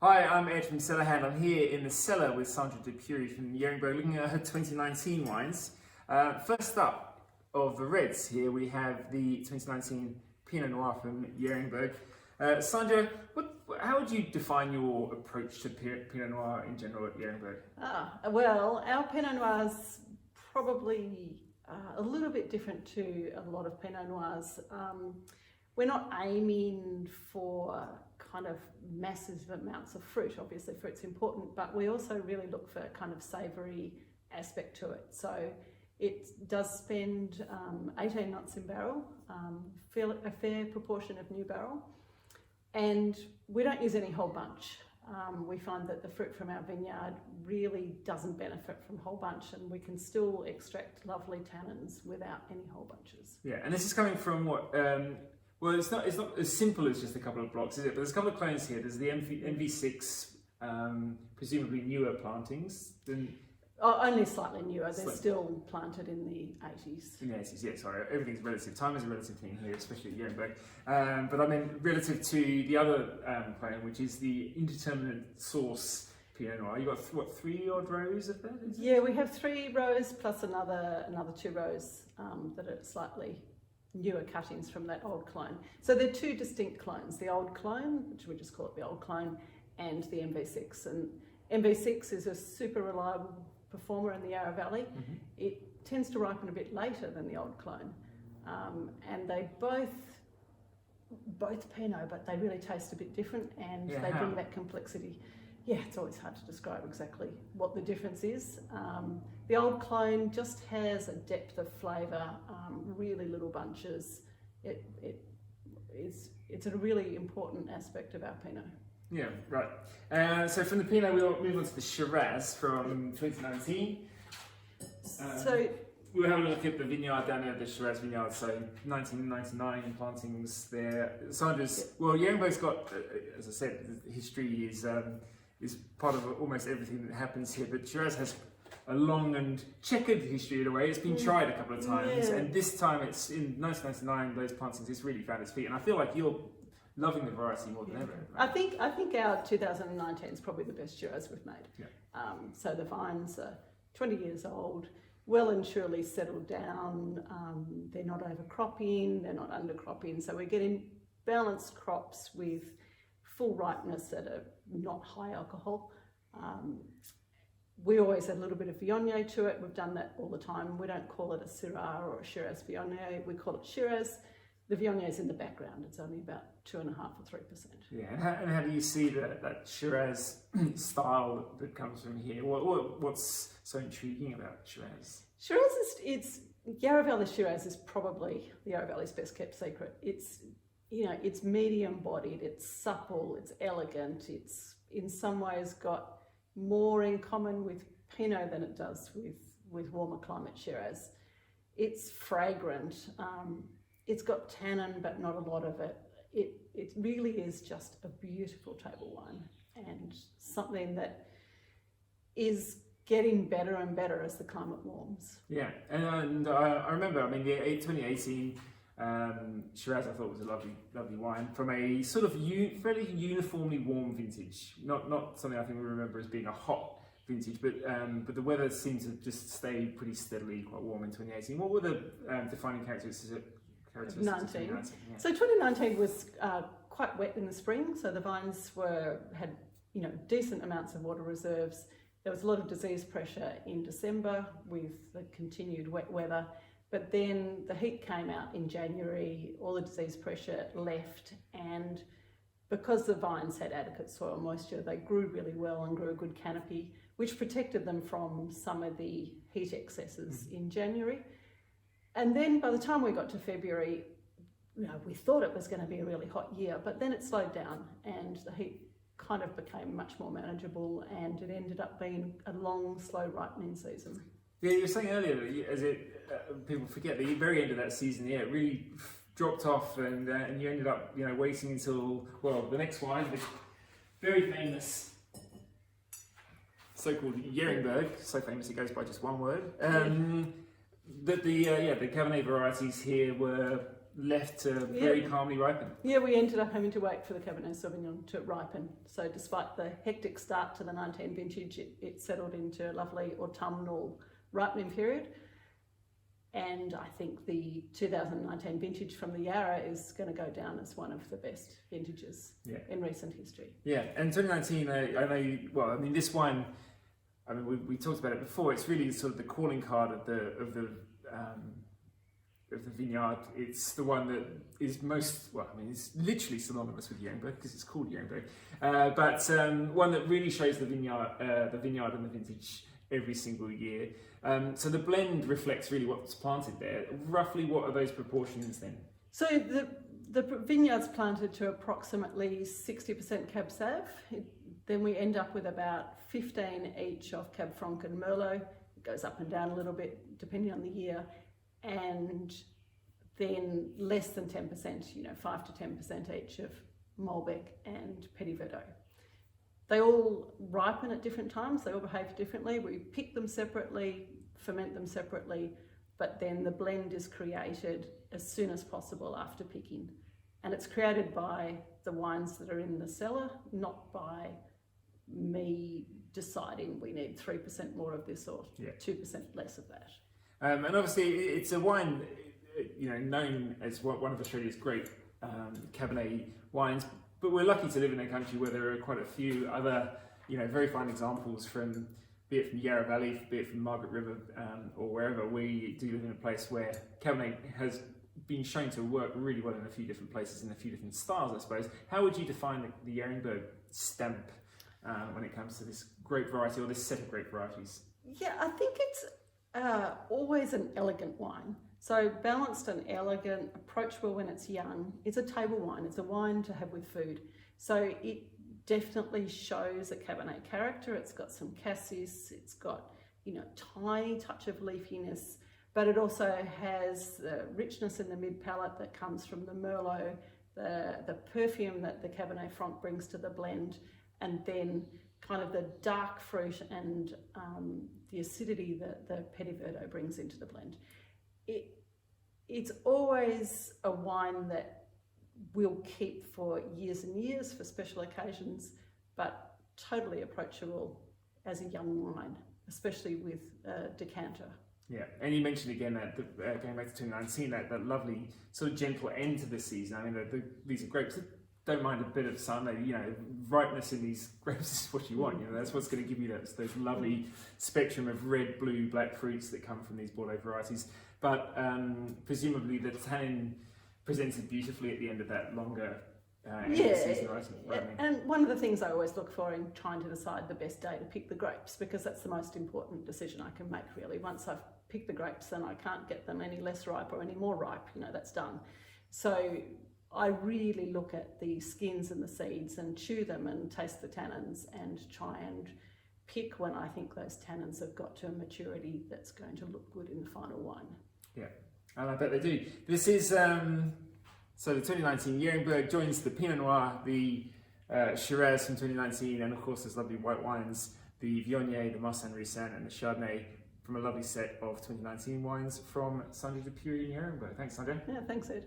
Hi, I'm Ed from CellarHand. I'm here in the cellar with Sandra de Pury from Yeringberg, looking at her 2019 wines. First up of the reds here, we have the 2019 Pinot Noir from Yeringberg. Sandra, how would you define your approach to Pinot Noir in general at Yeringberg? Well, our Pinot Noir's probably a little bit different to a lot of Pinot Noirs. We're not aiming for kind of massive amounts of fruit. Obviously fruit's important, but we also really look for kind of savoury aspect to it. So it does spend 18 months in barrel, a fair proportion of new barrel, and we don't use any whole bunch. We find that the fruit from our vineyard really doesn't benefit from whole bunch, and we can still extract lovely tannins without any whole bunches. Yeah, and this is coming from what? Well, it's not as simple as just a couple of blocks, is it? But there's a couple of clones here. There's the MV6, presumably newer plantings. Only slightly newer. They're still planted in the 80s. In the 80s, yeah, sorry. Everything's relative. Time is a relative thing here, especially at Yeringberg. But I mean, relative to the other clone, which is the indeterminate source Pinot Noir. You've got, what, 3 odd rows of that? Yeah, we have 3 rows plus another 2 rows that are slightly newer cuttings from that old clone. So they're 2 distinct clones, the old clone, which we just call it the old clone, and the MV6. And MV6 is a super reliable performer in the Yarra Valley. Mm-hmm. It tends to ripen a bit later than the old clone. And they both Pinot, but they really taste a bit different, and they bring that complexity. Yeah, it's always hard to describe exactly what the difference is. The old clone just has a depth of flavour, really little bunches. It's a really important aspect of our Pinot. Yeah, right. So from the Pinot, we'll move on to the Shiraz from 2019. So we'll have a look at the vineyard down there, the Shiraz vineyard. So 1999 plantings there. Sandra's, well, Yeringberg's got, as I said, the history is part of almost everything that happens here. But Shiraz has a long and checkered history in a way. It's been tried a couple of times, and this time it's in 1999. Those plantings, it's really found its feet, and I feel like you're loving the variety more than ever. Right? I think our 2019 is probably the best Shiraz we've made. Yeah. So the vines are 20 years old, well and surely settled down. They're not overcropping, they're not undercropping, so we're getting balanced crops with full ripeness that are not high alcohol. We always add a little bit of Viognier to it. We've done that all the time. We don't call it a Syrah or a Shiraz Viognier. We call it Shiraz. The Viognier is in the background. It's only about 2.5 or 3%. Yeah, and how do you see that Shiraz style that comes from here? What's so intriguing about Shiraz? Shiraz it's Yarra Valley Shiraz is probably the Yarra Valley's best kept secret. It's medium bodied, it's supple, it's elegant, it's in some ways got more in common with Pinot than it does with warmer climate Shiraz. It's fragrant, it's got tannin but not a lot of it. It really is just a beautiful table wine, and something that is getting better and better as the climate warms. Yeah, and I remember, I mean, the 2018 Shiraz I thought was a lovely wine from a sort of fairly uniformly warm vintage. Not something I think we remember as being a hot vintage, but the weather seemed to just stay pretty steadily quite warm in 2018. What were the defining characteristics? 19. Yeah. So 2019 was quite wet in the spring, so the vines had decent amounts of water reserves. There was a lot of disease pressure in December with the continued wet weather. But then the heat came out in January, all the disease pressure left, and because the vines had adequate soil moisture, they grew really well and grew a good canopy, which protected them from some of the heat excesses in January. And then by the time we got to February, we thought it was going to be a really hot year, but then it slowed down and the heat kind of became much more manageable, and it ended up being a long, slow ripening season. Yeah, you were saying earlier that people forget the very end of that season. Yeah, it really dropped off, and you ended up waiting until the next wine, the very famous so-called Yeringberg, so famous it goes by just one word. That the Cabernet varieties here were left to very calmly ripen. Yeah, we ended up having to wait for the Cabernet Sauvignon to ripen. So despite the hectic start to the 19 vintage, it settled into a lovely autumnal ripening period. And I think the 2019 vintage from the Yarra is going to go down as one of the best vintages in recent history. Yeah, and 2019, I know, this wine, we talked about it before, it's really sort of the calling card of the vineyard. It's the one that is most, it's literally synonymous with Yeringberg because it's called Yeringberg, but one that really shows the vineyard and the vintage every single year. So the blend reflects really what's planted there. Roughly, what are those proportions then? So the vineyard's planted to approximately 60% Cab Sav. Then we end up with about 15 each of Cab Franc and Merlot. It goes up and down a little bit depending on the year. And then less than 10%, 5 to 10% each of Malbec and Petit Verdot. They all ripen at different times, they all behave differently. We pick them separately, ferment them separately, but then the blend is created as soon as possible after picking. And it's created by the wines that are in the cellar, not by me deciding we need 3% more of this or 2% less of that. And obviously it's a wine, known as one of Australia's great Cabernet wines, but we're lucky to live in a country where there are quite a few other, very fine examples from, be it from Yarra Valley, be it from Margaret River, or wherever. We do live in a place where Cabernet has been shown to work really well in a few different places, in a few different styles, I suppose. How would you define the Yeringberg stamp when it comes to this grape variety, or this set of grape varieties? Yeah, I think it's always an elegant wine. So balanced and elegant, approachable when it's young. It's a table wine. It's a wine to have with food. So it definitely shows a Cabernet character. It's got some cassis. It's got, tiny touch of leafiness, but it also has the richness in the mid palate that comes from the Merlot, the perfume that the Cabernet Franc brings to the blend, and then kind of the dark fruit and the acidity that the Petit Verdot brings into the blend. It's always a wine that we'll keep for years and years for special occasions, but totally approachable as a young wine, especially with decanter. Yeah, and you mentioned again that going back to 2019, that lovely sort of gentle end to the season. These are grapes that don't mind a bit of sun. Ripeness in these grapes is what you want. That's what's going to give you those lovely spectrum of red, blue, black fruits that come from these Bordeaux varieties. But presumably the tannin presented beautifully at the end of that longer season ripening. And one of the things I always look for in trying to decide the best day to pick the grapes, because that's the most important decision I can make really. Once I've picked the grapes, then I can't get them any less ripe or any more ripe. That's done. So I really look at the skins and the seeds and chew them and taste the tannins and try and pick when I think those tannins have got to a maturity that's going to look good in the final wine. Yeah, and I bet they do. This is, so the 2019 Yeringberg joins the Pinot Noir, the Shiraz from 2019, and of course there's lovely white wines, the Viognier, the Merrison, and the Chardonnay, from a lovely set of 2019 wines from Sandra de Pury and Yeringberg. Thanks, Sandra. Yeah, thanks, Ed.